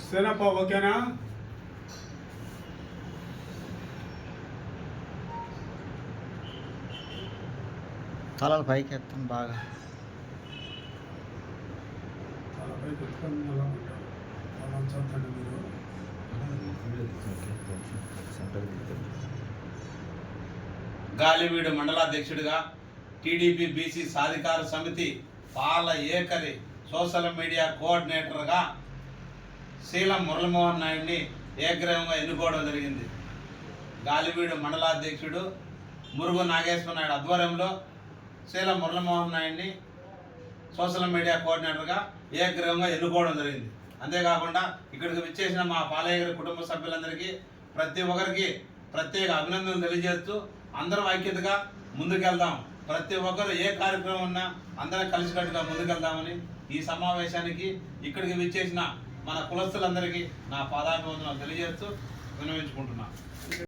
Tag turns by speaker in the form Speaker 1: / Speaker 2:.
Speaker 1: సేనప్ప ఓకేనా?
Speaker 2: తలలు పైకి ఎత్తాను బాగా.
Speaker 1: తల పైకి ఎత్తుకొని అలా ఉంటారు. అలా చదువుతండి మీరు.
Speaker 3: గాలివీడు మండలాధ్యక్షుడిగా టీడీపీ బీసీ సాధికార సమితి పాల ఏకరి సోషల్ మీడియా కోఆర్డినేటర్గా శీలం మురళీమోహన్ నాయుడిని ఏకగ్రీవంగా ఎన్నుకోవడం జరిగింది. గాలివీడు మండలాధ్యక్షుడు మురుగు నాగేశ్వర నాయుడు ఆధ్వర్యంలో శీలం మురళీమోహన్ నాయుడిని సోషల్ మీడియా కోఆర్డినేటర్గా ఏకగ్రీవంగా ఎన్నుకోవడం జరిగింది. అంతేకాకుండా ఇక్కడికి విచ్చేసిన మా పాలయ్యగారి కుటుంబ సభ్యులందరికీ ప్రతి ఒక్కరికి ప్రత్యేక అభినందనలు తెలియజేస్తూ అందరం ఐక్యతగా ముందుకెళ్దాం, ప్రతి ఒక్కరు ఏ కార్యక్రమం ఉన్నా అందరం కలిసికట్టుగా ముందుకెళ్దామని ఈ సమావేశానికి ఇక్కడికి విచ్చేసిన మన కులస్తులందరికీ నా పాదాభివందనాలు తెలియజేస్తూ విన్నవించుకుంటున్నాను.